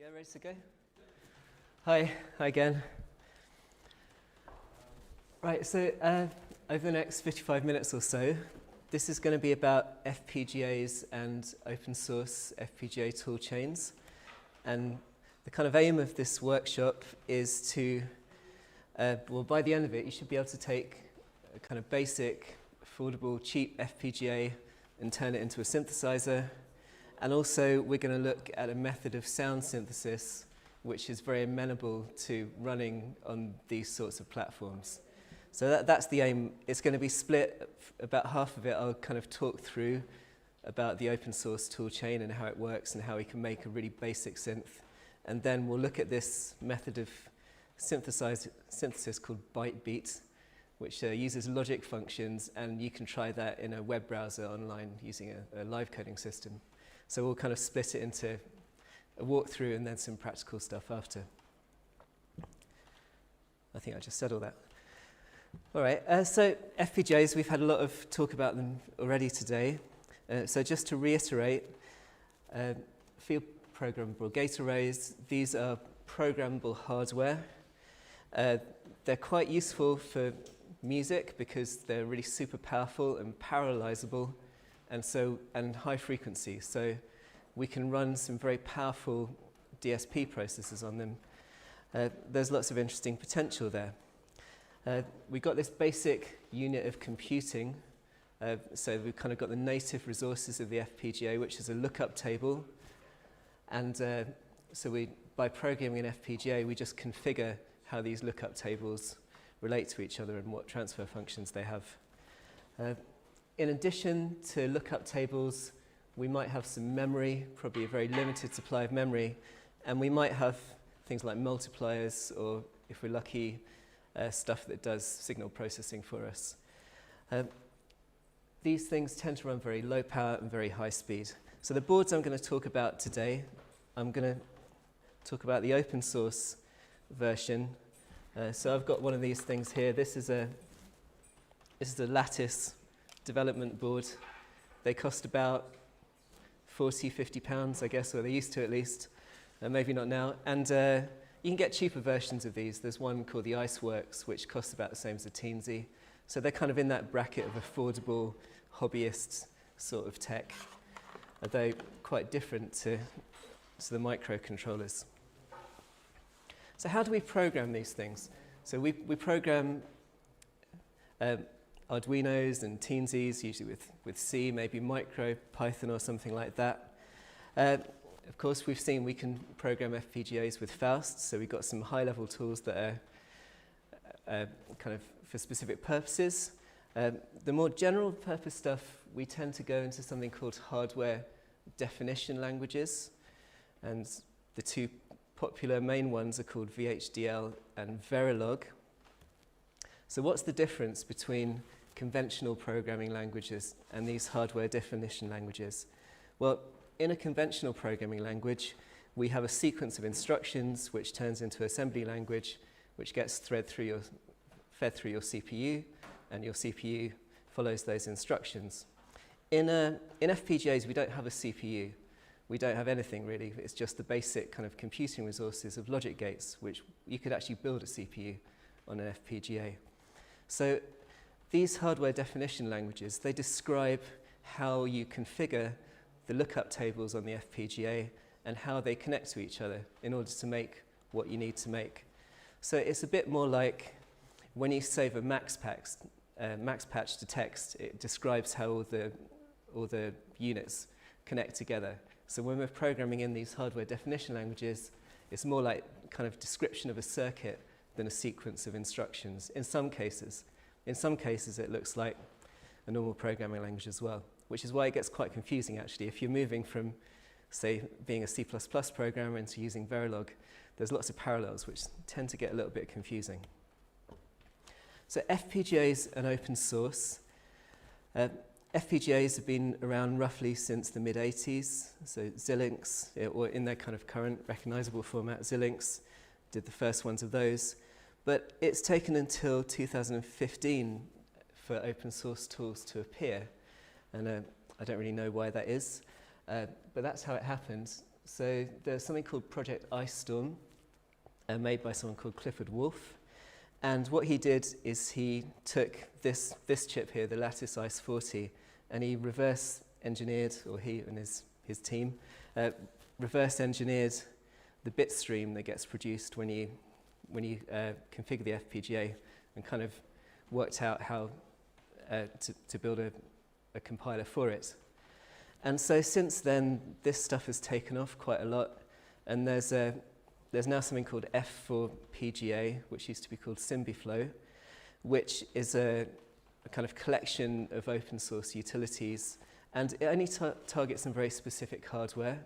Yeah, ready to go? Hi again. Right, so over the next 55 minutes or so, this is going to be about FPGAs and open source FPGA tool chains. And the kind of aim of this workshop is to, well, by the end of it, you should be able to take a kind of basic, affordable, cheap FPGA and turn it into a synthesizer. And also, we're going to look at a method of sound synthesis which is very amenable to running on these sorts of platforms. So that's the aim. It's going to be split. About half of it I'll kind of talk through about the open source tool chain and how it works and how we can make a really basic synth. And then we'll look at this method of synthesis called ByteBeat, which uses logic functions, and you can try that in a web browser online using a live coding system. So we'll kind of split it into a walkthrough and then some practical stuff after. I think I just said all that. All right, so FPGAs, we've had a lot of talk about them already today. So just to reiterate, field programmable gate arrays, these are programmable hardware. They're quite useful for music because they're really super powerful and parallelizable and high frequency. So we can run some very powerful DSP processors on them. There's lots of interesting potential there. We've got this basic unit of computing. So we've kind of got the native resources of the FPGA, which is a lookup table. And so by programming an FPGA, we just configure how these lookup tables relate to each other and what transfer functions they have. In addition to lookup tables, we might have some memory, probably a very limited supply of memory, and we might have things like multipliers or, if we're lucky, stuff that does signal processing for us. These things tend to run very low power and very high speed. So the boards I'm going to talk about today, I'm going to talk about the open source version. So I've got one of these things here. This is a Lattice development board. They cost about 40, 50 pounds, I guess, or they used to at least, maybe not now. And you can get cheaper versions of these. There's one called the Iceworks, which costs about the same as a Teensy. So they're kind of in that bracket of affordable, hobbyist sort of tech, although quite different to the microcontrollers. So how do we program these things? So we program Arduinos and Teensys, usually with C, maybe Micro, Python or something like that. Of course, we've seen we can program FPGAs with Faust, so we've got some high-level tools that are kind of for specific purposes. The more general purpose stuff, we tend to go into something called hardware definition languages, and the two popular main ones are called VHDL and Verilog. So what's the difference between conventional programming languages and these hardware definition languages? Well, in a conventional programming language, we have a sequence of instructions which turns into assembly language, which gets fed through your CPU, and your CPU follows those instructions. In FPGAs, we don't have a CPU. We don't have anything really. It's just the basic kind of computing resources of logic gates, which you could actually build a CPU on an FPGA. So these hardware definition languages, they describe how you configure the lookup tables on the FPGA and how they connect to each other in order to make what you need to make. So it's a bit more like when you save a max patch to text, it describes how all the units connect together. So when we're programming in these hardware definition languages, it's more like kind of description of a circuit than a sequence of instructions in some cases. In some cases, it looks like a normal programming language as well, which is why it gets quite confusing, actually. If you're moving from, say, being a C++ programmer into using Verilog, there's lots of parallels which tend to get a little bit confusing. So FPGAs and open source. FPGAs have been around roughly since the mid-80s. So Xilinx, or in their kind of current recognizable format, Xilinx did the first ones of those. But it's taken until 2015 for open source tools to appear. And I don't really know why that is, but that's how it happened. So there's something called Project Ice Storm, made by someone called Clifford Wolf. And what he did is he took this chip here, the Lattice Ice 40, and he reverse engineered, or he and his team, reverse engineered the bit stream that gets produced when you configure the FPGA, and kind of worked out how to build a compiler for it. And so since then, this stuff has taken off quite a lot, and there's now something called FPGA, which used to be called SymbiFlow, which is a kind of collection of open source utilities, and it only targets some very specific hardware,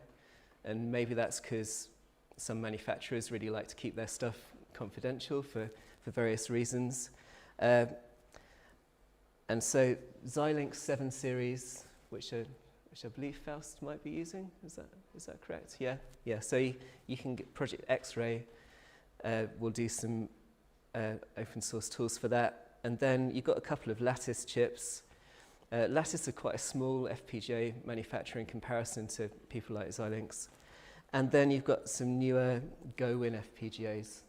and maybe that's because some manufacturers really like to keep their stuff confidential for various reasons. And so Xilinx 7 series, which I believe Faust might be using, is that correct? Yeah. So you can get Project X-Ray. We'll do some open source tools for that, and then you've got a couple of Lattice chips. Lattice are quite a small FPGA manufacturer in comparison to people like Xilinx, and then you've got some newer GoWin FPGAs,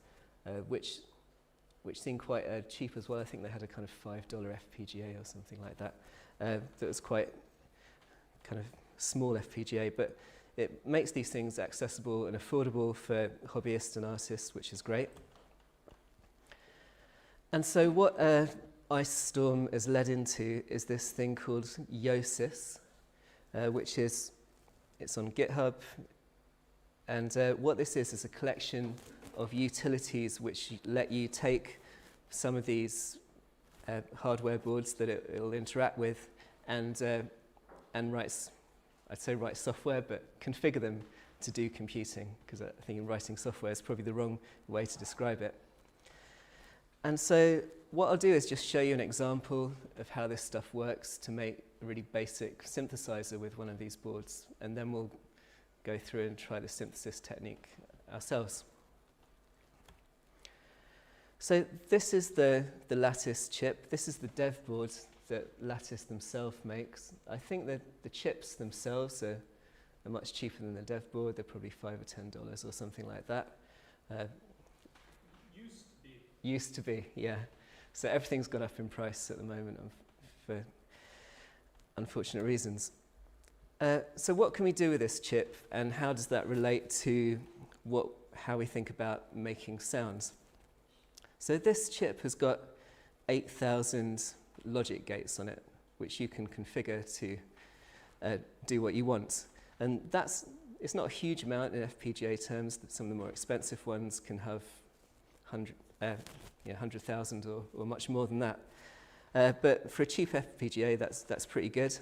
which seem quite cheap as well. I think they had a kind of $5 FPGA or something like that. That was quite kind of small FPGA, but it makes these things accessible and affordable for hobbyists and artists, which is great. And so what Ice Storm has led into is this thing called Yosis, which it's on GitHub. And what this is a collection of utilities which let you take some of these hardware boards that it'll interact with and write software, but configure them to do computing, because I think writing software is probably the wrong way to describe it. And so what I'll do is just show you an example of how this stuff works to make a really basic synthesizer with one of these boards, and then we'll go through and try the synthesis technique ourselves. So this is the Lattice chip. This is the dev board that Lattice themselves makes. I think that the chips themselves are much cheaper than the dev board. They're probably $5 or $10 or something like that. Used to be, yeah. So everything's gone up in price at the moment for unfortunate reasons. So what can we do with this chip, and how does that relate to how we think about making sounds? So this chip has got 8,000 logic gates on it, which you can configure to do what you want. And it's not a huge amount in FPGA terms. Some of the more expensive ones can have 100,000 or much more than that. But for a cheap FPGA, that's pretty good.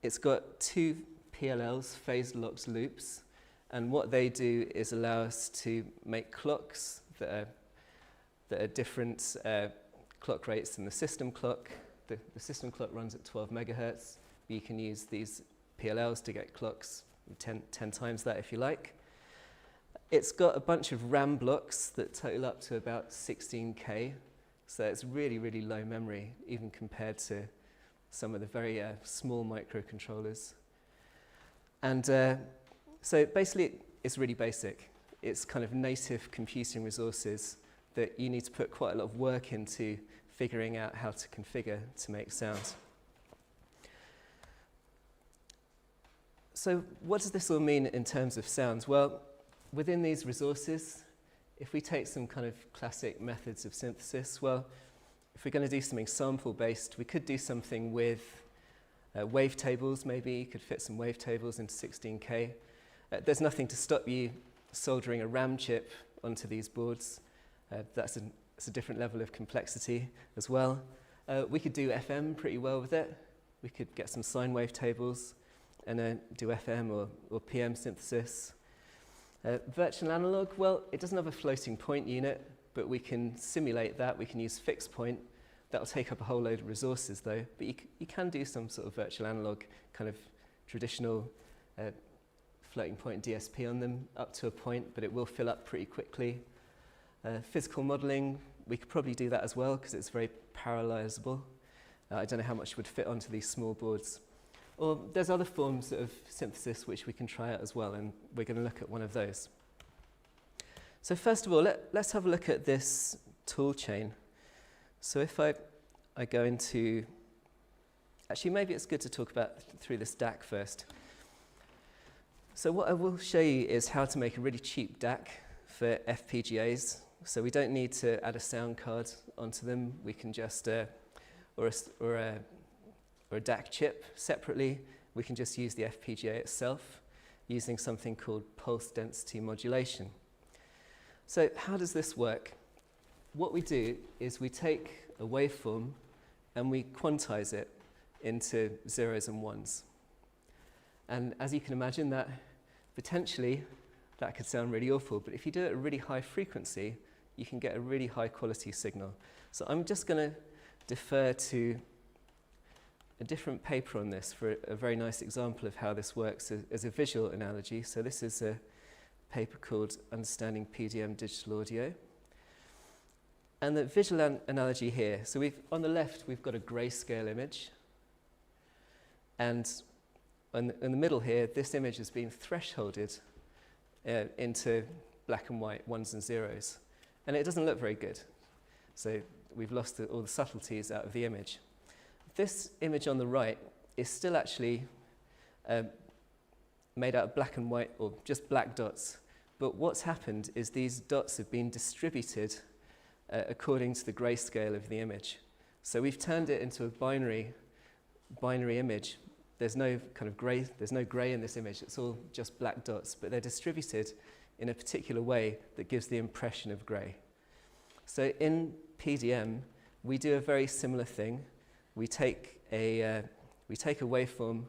It's got 2 PLLs, phase locked loops, and what they do is allow us to make clocks that are different clock rates than the system clock. The system clock runs at 12 megahertz. You can use these PLLs to get clocks 10 times that if you like. It's got a bunch of RAM blocks that total up to about 16K, so it's really, really low memory, even compared to some of the very small microcontrollers. And so basically, it's really basic. It's kind of native computing resources that you need to put quite a lot of work into figuring out how to configure to make sounds. So what does this all mean in terms of sounds? Well, within these resources, if we take some kind of classic methods of synthesis, well, if we're going to do something sample-based, we could do something with wavetables, maybe. You could fit some wavetables into 16K. There's nothing to stop you soldering a RAM chip onto these boards. That's a different level of complexity as well. We could do FM pretty well with it. We could get some sine wave tables and do FM or PM synthesis. Virtual analog, well, it doesn't have a floating point unit, but we can simulate that. We can use fixed point. That'll take up a whole load of resources, though. But you can do some sort of virtual analog, kind of traditional floating point DSP on them up to a point, but it will fill up pretty quickly. Physical modeling, we could probably do that as well because it's very parallelizable. I don't know how much would fit onto these small boards. Or there's other forms of synthesis which we can try out as well, and we're going to look at one of those. So first of all, let's have a look at this tool chain. So if I go into, actually maybe it's good to talk about through this DAC first. So what I will show you is how to make a really cheap DAC for FPGAs. So we don't need to add a sound card onto them. We can just, or a DAC chip separately. We can just use the FPGA itself using something called pulse density modulation. So how does this work? What we do is we take a waveform and we quantize it into zeros and ones. And as you can imagine, that potentially that could sound really awful, but if you do it at a really high frequency, you can get a really high quality signal. So I'm just going to defer to a different paper on this for a very nice example of how this works as a visual analogy. So this is a paper called Understanding PDM Digital Audio. And the visual analogy here, so on the left we've got a grayscale image, and in the middle here, this image has been thresholded into black and white, ones and zeros. And it doesn't look very good. So we've lost all the subtleties out of the image. This image on the right is still actually made out of black and white, or just black dots. But what's happened is these dots have been distributed according to the grayscale of the image. So we've turned it into a binary image. There's no kind of grey, there's no grey in this image, it's all just black dots, but they're distributed in a particular way that gives the impression of grey. So in PDM, we do a very similar thing. We take a waveform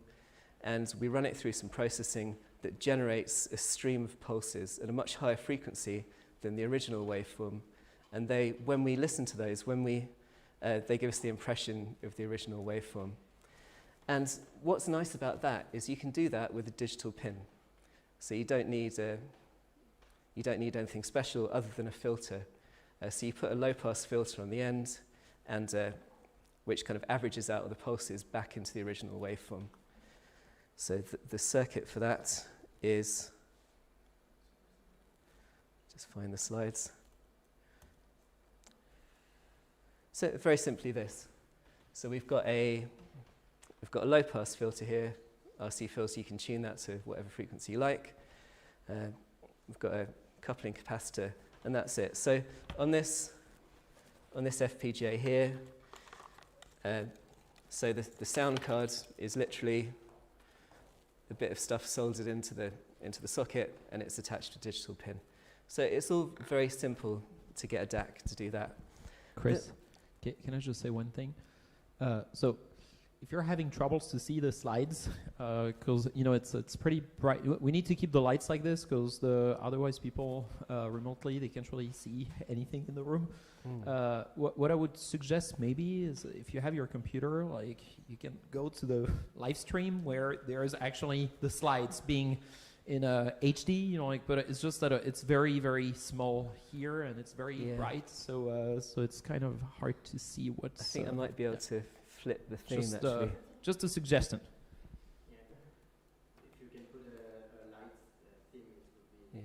and we run it through some processing that generates a stream of pulses at a much higher frequency than the original waveform. And when we listen to those, they give us the impression of the original waveform. And what's nice about that is you can do that with a digital pin. So you don't need anything special other than a filter. So you put a low-pass filter on the end, and which kind of averages out all the pulses back into the original waveform. So the circuit for that is, just find the slides. So very simply this. So we've got a low-pass filter here, RC filter. You can tune that to whatever frequency you like. We've got a coupling capacitor, and that's it. So on this FPGA here, so the sound card is literally a bit of stuff soldered into the socket, and it's attached to a digital pin. So it's all very simple to get a DAC to do that. Chris, can I just say one thing? So if you're having troubles to see the slides, because it's pretty bright, we need to keep the lights like this, because otherwise people remotely, they can't really see anything in the room. What I would suggest maybe is, if you have your computer, like, you can go to the live stream where there is actually the slides being in HD, but it's just that it's very, very small here, and it's very bright, so it's kind of hard to see what's. I think I might be able to flip the theme, actually. Just a suggestion. Yeah. If you can put a light theme, it would be. Yeah.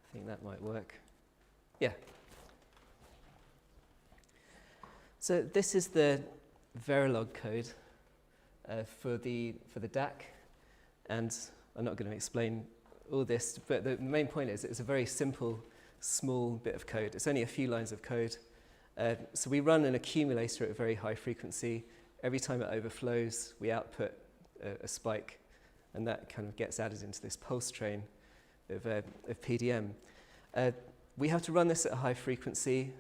I think that might work. Yeah. So this is the Verilog code for the DAC, and I'm not going to explain all this, but the main point is it's a very simple, small bit of code. It's only a few lines of code. So we run an accumulator at a very high frequency. Every time it overflows, we output a spike, and that kind of gets added into this pulse train of PDM. We have to run this at a high frequency,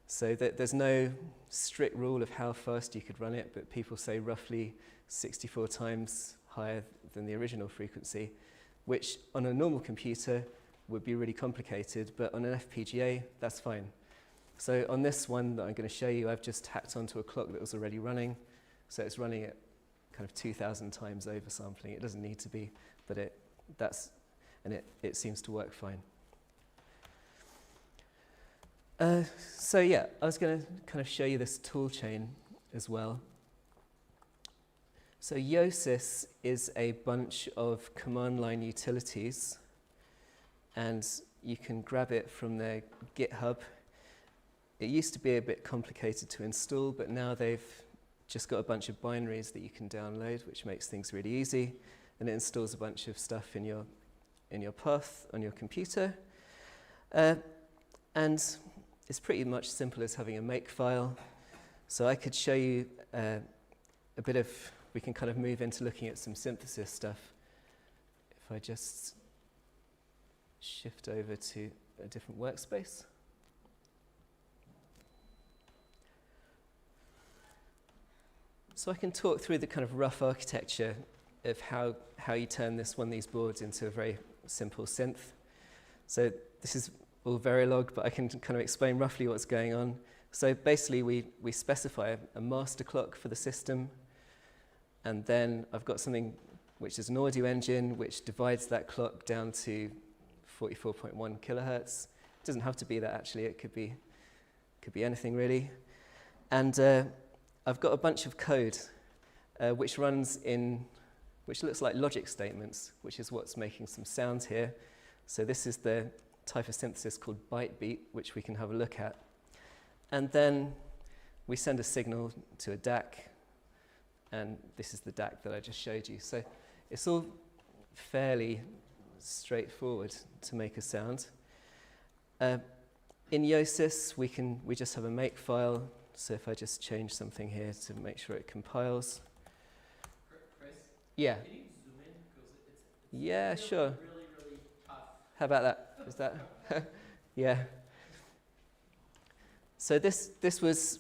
so that there's no strict rule of how fast you could run it, but people say roughly 64 times higher than the original frequency, which on a normal computer would be really complicated, but on an FPGA, that's fine. So on this one that I'm going to show you, I've just tacked onto a clock that was already running, so it's running at kind of 2,000 times oversampling. It doesn't need to be, but it seems to work fine. So yeah, I was going to kind of show you this tool chain as well. So Yosys is a bunch of command line utilities, and you can grab it from their GitHub. It used to be a bit complicated to install, but now they've just got a bunch of binaries that you can download, which makes things really easy, and it installs a bunch of stuff in your path on your computer. And it's pretty much simple as having a make file. So I could show you a bit of, we can kind of move into looking at some synthesis stuff. If I just shift over to a different workspace. So I can talk through the kind of rough architecture of how you turn one of these boards into a very simple synth. So this is all Verilog, but I can kind of explain roughly what's going on. So basically we specify a master clock for the system, and then I've got something which is an audio engine which divides that clock down to 44.1 kilohertz. It doesn't have to be that actually, it could be anything really. And I've got a bunch of code which runs in, which looks like logic statements, which is what's making some sound here. So this is the type of synthesis called byte beat, which we can have a look at. And then we send a signal to a DAC, and this is the DAC that I just showed you. So it's all fairly straightforward to make a sound. In Yosys, we just have a make file. So if I just change something here to make sure it compiles. Chris? Yeah. Can you zoom in? Because Yeah, really, sure. really tough. How about that? Is that? Yeah. So this was,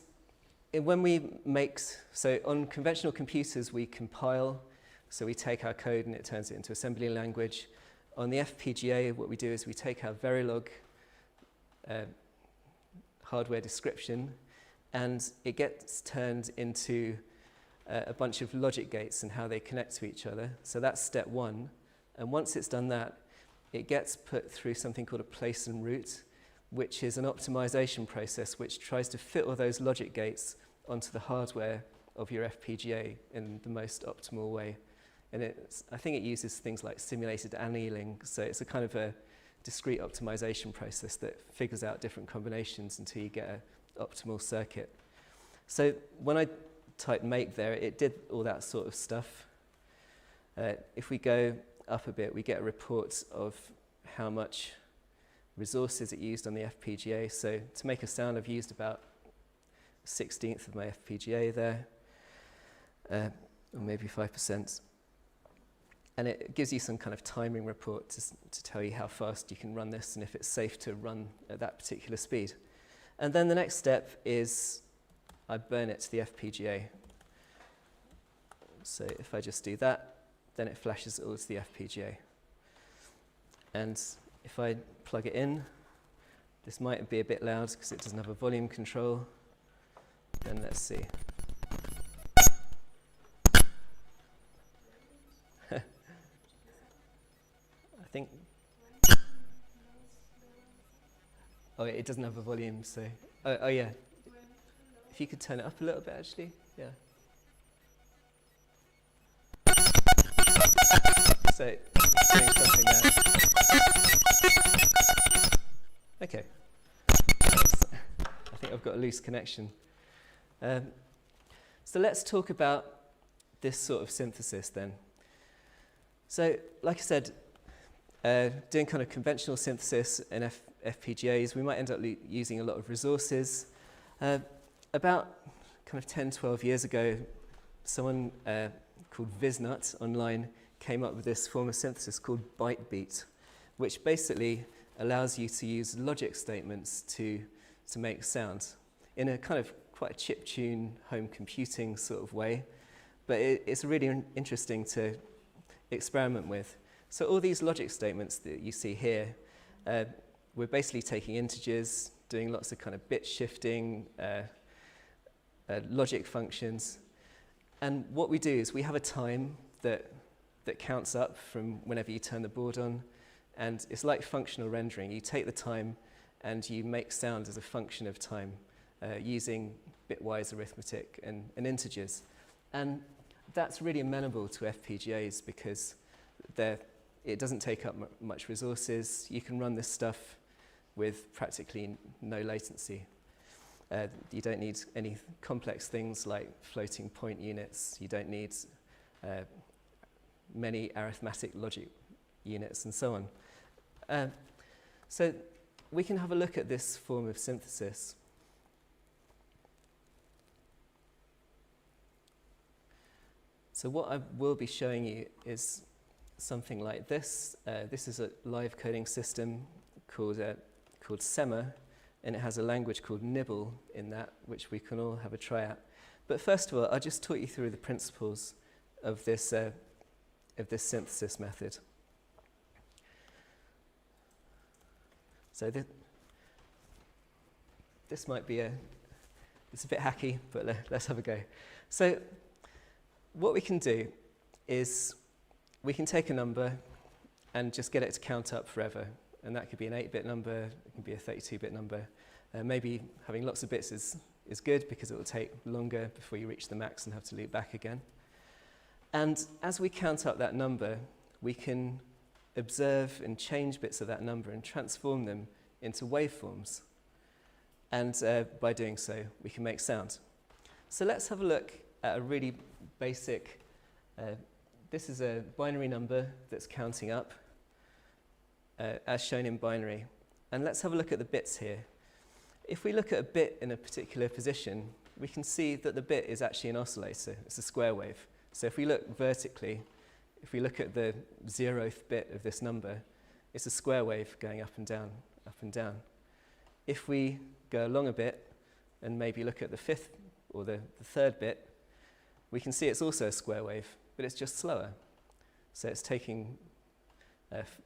when we make, so on conventional computers we compile, so we take our code and it turns it into assembly language. On the FPGA, what we do is we take our Verilog hardware description, and it gets turned into a bunch of logic gates and how they connect to each other. So that's step one. And once it's done that, it gets put through something called a place and route, which is an optimization process which tries to fit all those logic gates onto the hardware of your FPGA in the most optimal way. And I think it uses things like simulated annealing. So it's a kind of a discrete optimization process that figures out different combinations until you get an optimal circuit. So when I typed make there, it did all that sort of stuff. If we go up a bit, we get a report of how much resources it used on the FPGA. So to make a sound, I've used about 1/16 of my FPGA there, or maybe 5%. And it gives you some kind of timing report to tell you how fast you can run this and if it's safe to run at that particular speed. And then the next step is I burn it to the FPGA. So if I just do that, then it flashes it all to the FPGA. And if I plug it in, this might be a bit loud because it doesn't have a volume control. Then let's see. I think. Oh, it doesn't have a volume, so. Oh yeah. If you could turn it up a little bit, actually. Yeah. So, it's doing something there. Okay. I think I've got a loose connection. So let's talk about this sort of synthesis then. So, like I said, doing kind of conventional synthesis in FPGAs, we might end up using a lot of resources. About kind of 10, 12 years ago, someone called Visnut online came up with this form of synthesis called byte beat, which basically allows you to use logic statements to make sound in a kind of quite a chiptune home computing sort of way. But it's really interesting to experiment with. So all these logic statements that you see here, we're basically taking integers, doing lots of kind of bit shifting, logic functions. And what we do is we have a time that counts up from whenever you turn the board on. And it's like functional rendering. You take the time and you make sound as a function of time using bitwise arithmetic and integers. And that's really amenable to FPGAs because it doesn't take up much resources. You can run this stuff with practically no latency. You don't need any complex things like floating point units. You don't need many arithmetic logic units and so on. So we can have a look at this form of synthesis. So what I will be showing you is something like this. This is a live coding system called SEMA, and it has a language called Nibble in that, which we can all have a try at. But first of all, I'll just talk you through the principles of this synthesis method. So this might be it's a bit hacky, but let's have a go. So what we can do is we can take a number and just get it to count up forever. And that could be an 8-bit number, it can be a 32-bit number. Maybe having lots of bits is good because it will take longer before you reach the max and have to loop back again. And as we count up that number, we can observe and change bits of that number and transform them into waveforms. And by doing so, we can make sound. So let's have a look at a really basic, this is a binary number that's counting up, as shown in binary. And let's have a look at the bits here. If we look at a bit in a particular position, we can see that the bit is actually an oscillator. It's a square wave. So if we look vertically, if we look at the 0th bit of this number, it's a square wave going up and down, up and down. If we go along a bit and maybe look at the 5th or the 3rd bit, we can see it's also a square wave, but it's just slower. So it's taking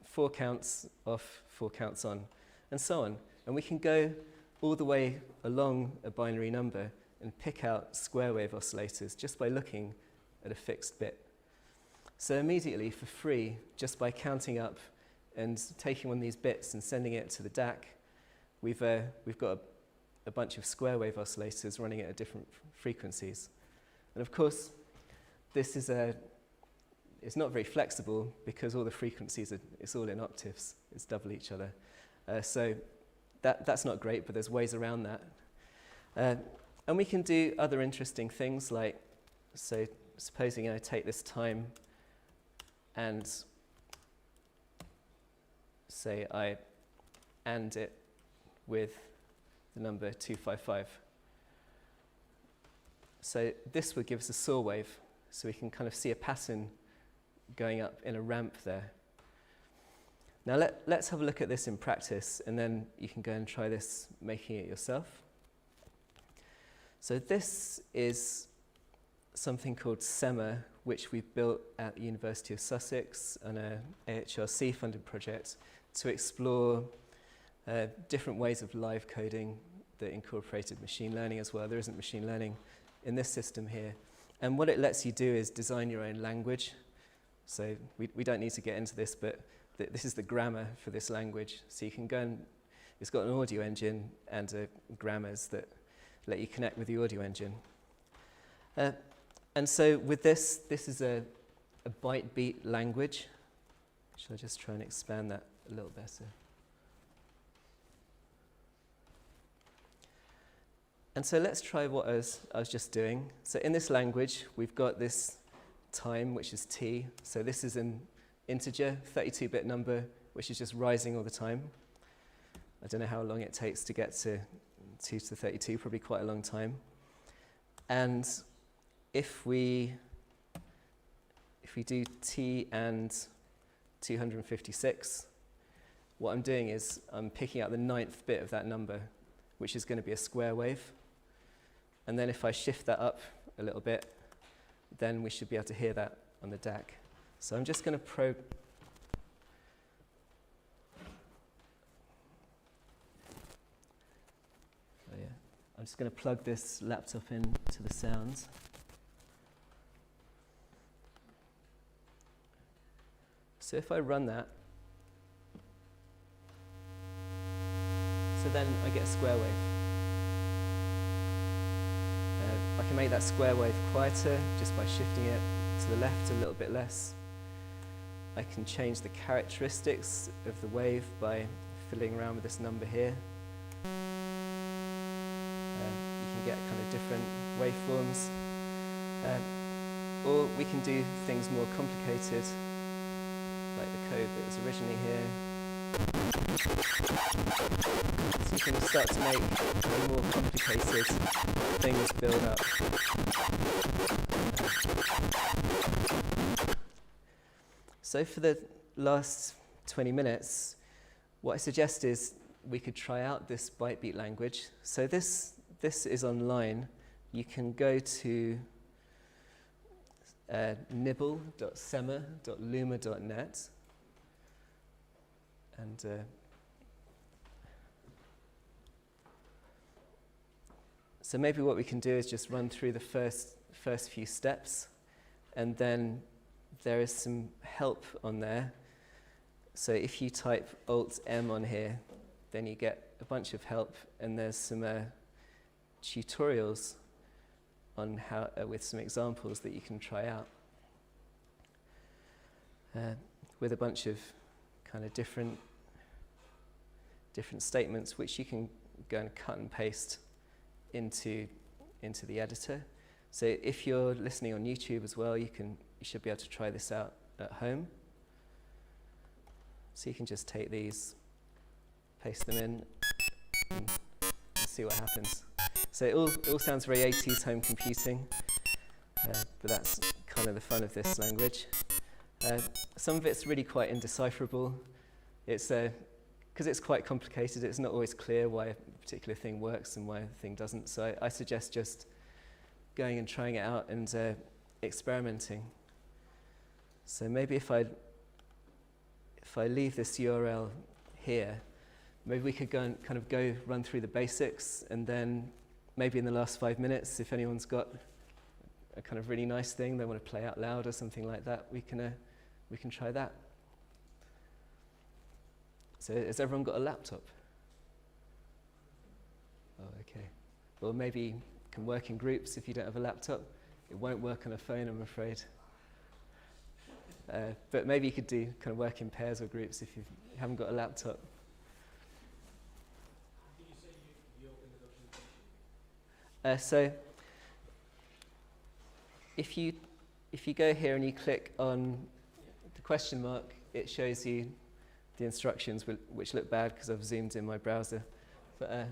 4 counts off, 4 counts on, and so on. And we can go all the way along a binary number and pick out square wave oscillators just by looking at a fixed bit. So immediately, for free, just by counting up and taking one of these bits and sending it to the DAC, we've got a bunch of square wave oscillators running at different frequencies. And of course, this is it's not very flexible because all the frequencies it's all in octaves. It's double each other. So that's not great, but there's ways around that. And we can do other interesting things like, so supposing I take this time and say I AND it with the number 255. So this would give us a saw wave, so we can kind of see a pattern going up in a ramp there. Now let's have a look at this in practice, and then you can go and try this making it yourself. So this is something called SEMA, which we've built at the University of Sussex on a AHRC funded project to explore different ways of live coding that incorporated machine learning as well. There isn't machine learning in this system here. And what it lets you do is design your own language. So we don't need to get into this, but this is the grammar for this language. So you can go and, it's got an audio engine and grammars that let you connect with the audio engine. And so with this is a byte beat language. Shall I just try and expand that a little better? And so let's try what I was just doing. So in this language, we've got this time, which is t. So this is an integer, 32-bit number, which is just rising all the time. I don't know how long it takes to get to 2 to the 32, probably quite a long time. And if we do t and 256, what I'm doing is I'm picking out the 9th bit of that number, which is going to be a square wave. And then if I shift that up a little bit, then we should be able to hear that on the DAC. So I'm just going to probe. Oh yeah. I'm just going to plug this laptop into the sounds. So if I run that, so then I get a square wave. I can make that square wave quieter just by shifting it to the left a little bit less. I can change the characteristics of the wave by fiddling around with this number here. You can get kind of different waveforms. Or we can do things more complicated, like the code that was originally here. So you can start to make more complicated things build up. So for the last 20 minutes, what I suggest is we could try out this bytebeat language. So this is online. You can go to nibble.sema.luma.net and so maybe what we can do is just run through the first few steps, and then there is some help on there. So if you type Alt-M on here, then you get a bunch of help, and there's some tutorials on how, with some examples that you can try out, with a bunch of kind of different statements which you can go and cut and paste into the editor. So if you're listening on YouTube as well, you should be able to try this out at home. So you can just take these, paste them in, and see what happens. So it all sounds very 80s home computing, but that's kind of the fun of this language. Some of it's really quite indecipherable. It's because it's quite complicated, it's not always clear why a particular thing works and why a thing doesn't. So I suggest just going and trying it out and experimenting. So maybe if I leave this URL here, maybe we could go and kind of run through the basics, and then maybe in the last 5 minutes, if anyone's got a kind of really nice thing they want to play out loud or something like that, we can try that. So has everyone got a laptop? Oh, okay. Well, maybe you can work in groups if you don't have a laptop. It won't work on a phone, I'm afraid. But maybe you could do kind of work in pairs or groups if you haven't got a laptop. Did you say you opened the documentation? So if you go here and you click on the question mark, it shows you the instructions, which look bad because I've zoomed in my browser. But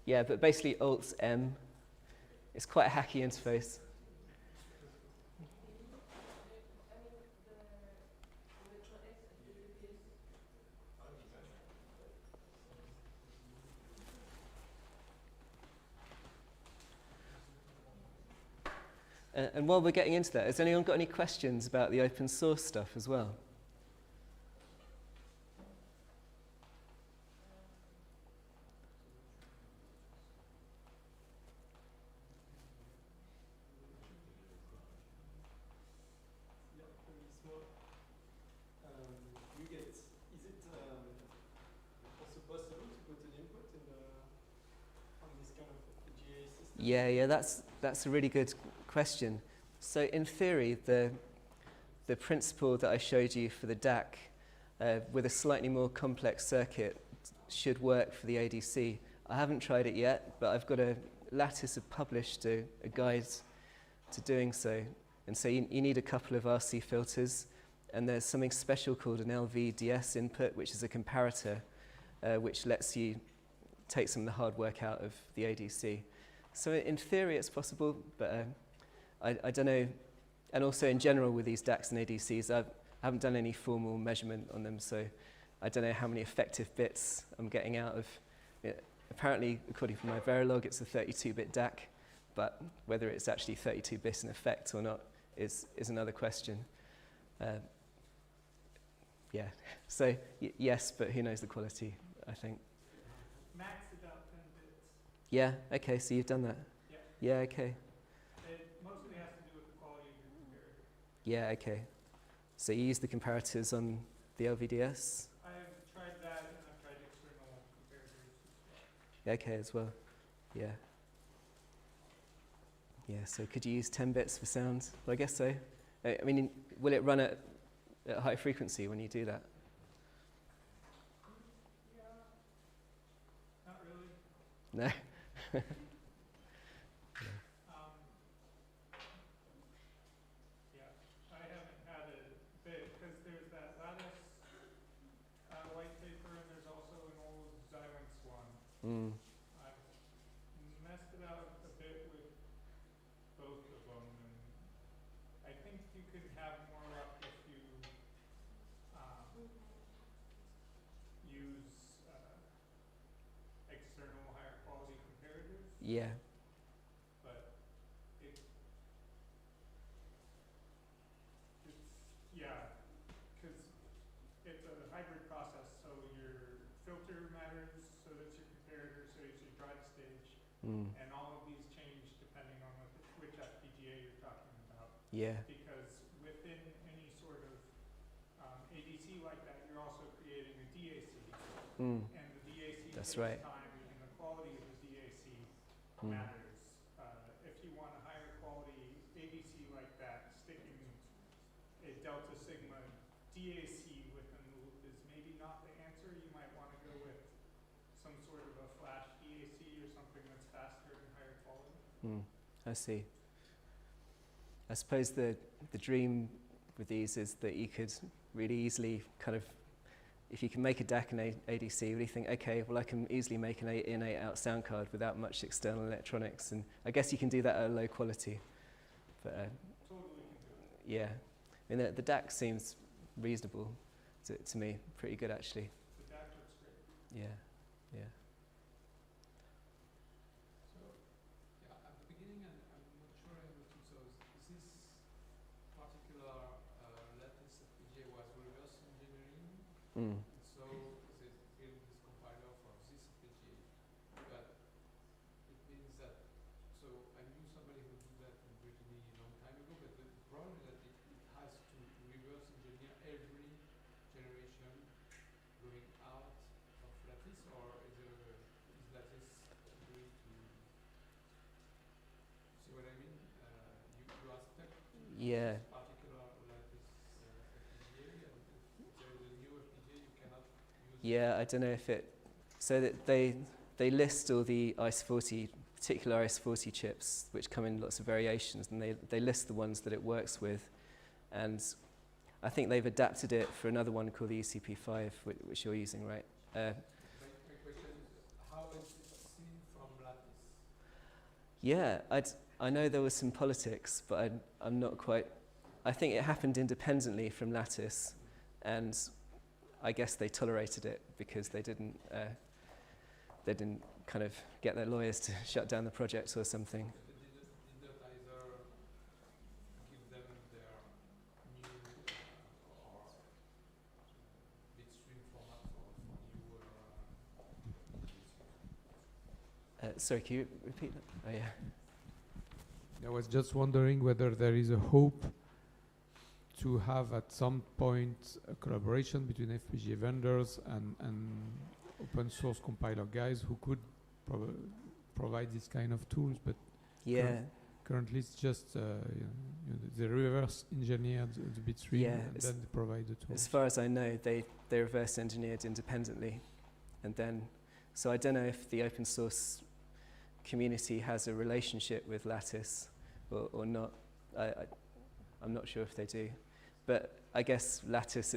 yeah, but basically Alt-M. It's quite a hacky interface. And while we're getting into that, has anyone got any questions about the open source stuff as well? You get, is it also possible to put an input on this kind of FPGA system? Yeah, that's a really good question. So in theory, the principle that I showed you for the DAC with a slightly more complex circuit should work for the ADC. I haven't tried it yet, but I've got Lattice have published a guide to doing so. And so you need a couple of RC filters, and there's something special called an LVDS input, which is a comparator, which lets you take some of the hard work out of the ADC. So in theory, it's possible, but I don't know. And also in general with these DACs and ADCs, I haven't done any formal measurement on them, so I don't know how many effective bits I'm getting out of it. Apparently, according to my Verilog, it's a 32-bit DAC, but whether it's actually 32 bits in effect or not is another question. Yeah, so yes, but who knows the quality, I think. Max about 10 bits. Yeah, okay, so you've done that? Yeah. Yeah, okay. It mostly has to do with the quality of your comparator. Yeah, okay. So you use the comparators on the LVDS? I've tried that, and I've tried external comparators as well. Okay, as well. Yeah. Yeah, so could you use 10 bits for sound? Well, I guess so. I mean, will it run at high frequency when you do that? Yeah, not really. No? Yeah, I haven't had a bit, because there's that Lattice white paper, and there's also an old Xilinx one. Mm. I've messed it out a bit with both of them, and I think you can have more luck if you use external higher quality comparators, Yeah. but yeah, because it's a hybrid process, so your filter matters, so that's your comparator, so it's your drive stage, Mm. and all of these change depending on which FPGA you're talking about. Yeah. Because within any sort of ADC like that, you're also creating a DAC, Mm. and the DAC That's takes right. time, and the quality of the DAC Mm. matters. If you want a higher quality ADC like that, sticking a delta sigma DAC within the loop is maybe not the answer. You might want to go with some sort of a flash DAC or something that's faster and higher quality. Mm. I see. I suppose the dream with these is that you could really easily kind of, if you can make a DAC and ADC, really think, okay, well I can easily make an in-8 out sound card without much external electronics, and I guess you can do that at a low quality. But Totally can do it. yeah, I mean the DAC seems reasonable to me, pretty good actually. The DAC looks great. Yeah, yeah. So, yeah, at the beginning, I'm not sure I understood. So, this particular lattice FPGA was reverse engineering. Mm. So, they built this compiler for this FPGA. But it means that, so I knew somebody who did that in Brittany a long time ago, but the problem is that it has to reverse engineer every generation going out of lattice, or is lattice going to, see what I mean? You are stuck to Yeah. this particular lattice FPGA, and if there is a new FPGA, you cannot use. Yeah, I don't know if it, so that they list all the ICE40, particular ICE40 chips, which come in lots of variations, and they list the ones that it works with, and I think they've adapted it for another one called the ECP5, which you're using, right? My question is, how is it seen from lattice? Yeah, I know there was some politics, but I'm not quite, I think it happened independently from Lattice, and I guess they tolerated it because they didn't kind of get their lawyers to shut down the project or something. Did that either give them their new or bitstream format for new? Sorry, can you repeat that? Oh yeah. I was just wondering whether there is a hope to have at some point a collaboration between FPGA vendors and open source compiler guys who could provide this kind of tools, but Yeah. currently it's just they reverse engineer the bitstream Yeah, and then they provide the tools. As far as I know, they reverse engineered independently, and then, so I don't know if the open source community has a relationship with Lattice or not. I'm not sure if they do, but I guess Lattice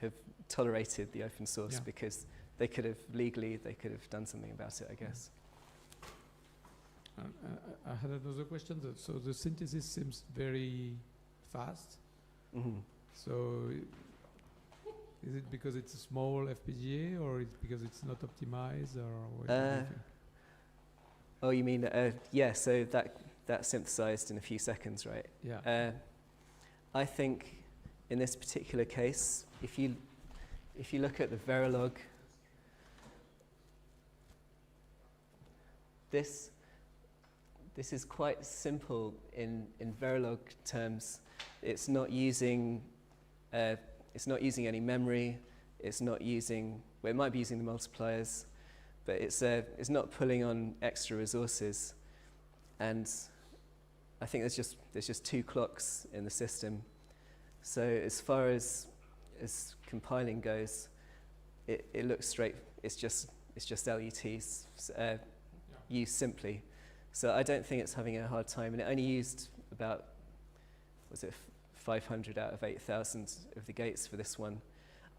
have tolerated the open source Yeah. because they could have legally done something about it, I guess. I had another question. So the synthesis seems very fast. Mm-hmm. So is it because it's a small FPGA, or it's because it's not optimized, or what do you think? Oh, you mean, yeah, so that synthesized in a few seconds, right? Yeah. I think in this particular case, if you look at the Verilog, this is quite simple in Verilog terms. It's not using any memory. It's not using, well, it might be using the multipliers, but it's not pulling on extra resources. And I think there's just 2 clocks in the system. So as far as compiling goes, it looks straight. It's just LUTs used simply. So I don't think it's having a hard time. And it only used about, 500 out of 8,000 of the gates for this one.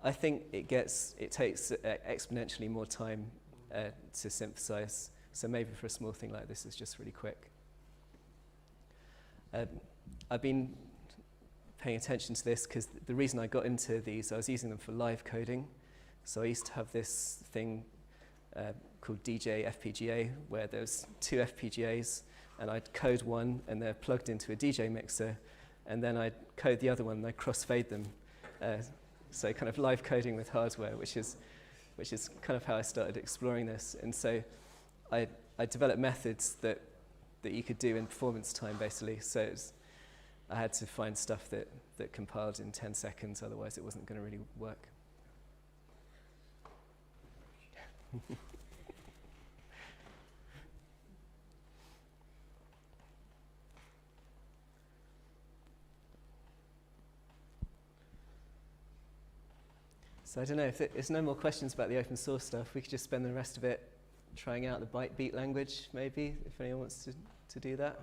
I think it takes exponentially more time to synthesize. So maybe for a small thing like this, it's just really quick. I've been paying attention to this because the reason I got into these, I was using them for live coding. So I used to have this thing called DJ FPGA, where there's 2 FPGAs, and I'd code one, and they're plugged into a DJ mixer, and then I'd code the other one, and I'd crossfade them. So kind of live coding with hardware, which is kind of how I started exploring this. And so I developed methods that you could do in performance time, basically. So I had to find stuff that compiled in 10 seconds, otherwise it wasn't going to really work. So I don't know, if there's no more questions about the open source stuff, we could just spend the rest of it trying out the byte-beat language, maybe, if anyone wants to do that.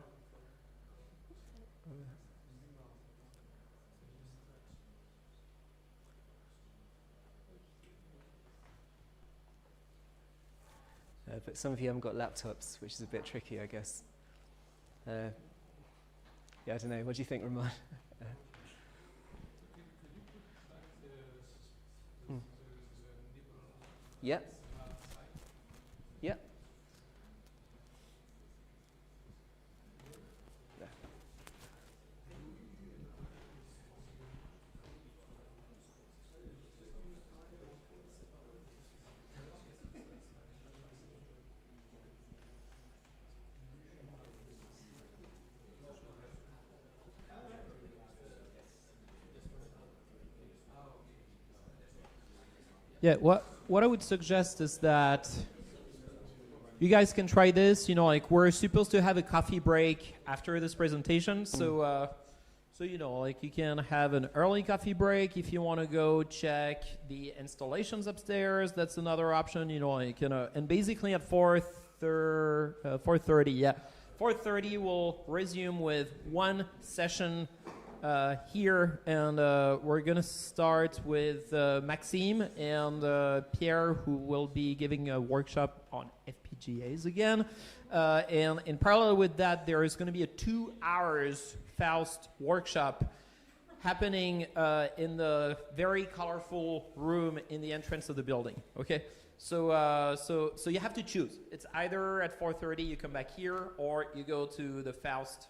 But some of you haven't got laptops, which is a bit tricky, I guess. Yeah, I don't know. What do you think, Ramon? Yep. Yep. Yeah, what I would suggest is that you guys can try this. Like, we're supposed to have a coffee break after this presentation, so like, you can have an early coffee break if you want to go check the installations upstairs. That's another option. And basically at 4:30, we'll resume with one session here, and we're going to start with Maxime and Pierre, who will be giving a workshop on FPGAs again. And in parallel with that, there is going to be a 2 hours Faust workshop happening in the very colorful room in the entrance of the building. Okay, so you have to choose. It's either at 4:30 you come back here, or you go to the Faust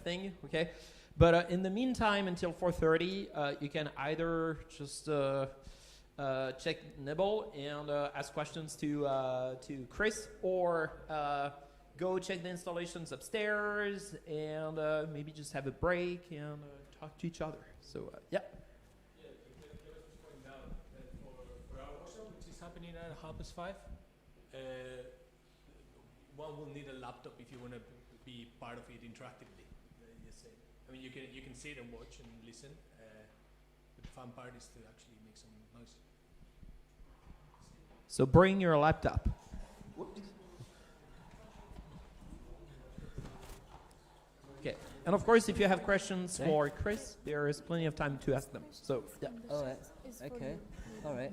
thing. Okay. But in the meantime, until 4:30, you can either just check Nibble and ask questions to Chris, or go check the installations upstairs and maybe just have a break and talk to each other. So, yeah. Yeah, can I just point out that for our workshop, which is happening at 5:30, one will need a laptop if you want to be part of it interactively. I mean, you can sit and watch and listen, but the fun part is to actually make some noise. So bring your laptop. Okay, and of course, if you have questions for Chris, there is plenty of time to ask them. So, yeah. All right. Okay. All right.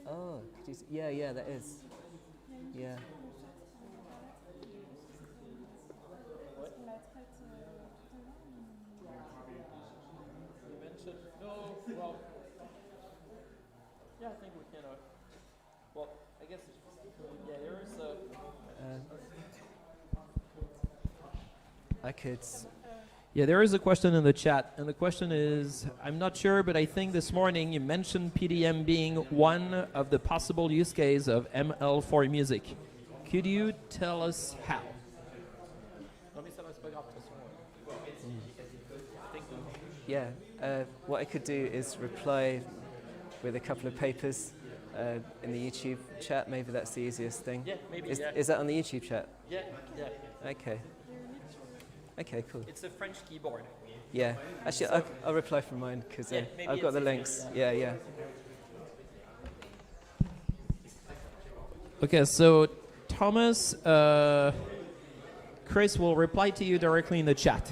Oh, could you yeah, that is. Yeah. Well, yeah, I think we can. Well, I guess. Yeah, there is a. I could. Yeah, there is a question in the chat, and the question is, I'm not sure, but I think this morning you mentioned PDM being one of the possible use cases of ML for music. Could you tell us how? Yeah. What I could do is reply with a couple of papers in the YouTube chat. Maybe that's the easiest thing. Yeah, maybe. Is that on the YouTube chat? Yeah. Okay. Okay, cool. It's a French keyboard. Yeah. Actually, I'll reply from mine because Yeah, maybe I've got it's the easier, links. Yeah. Okay, so Thomas, Chris will reply to you directly in the chat.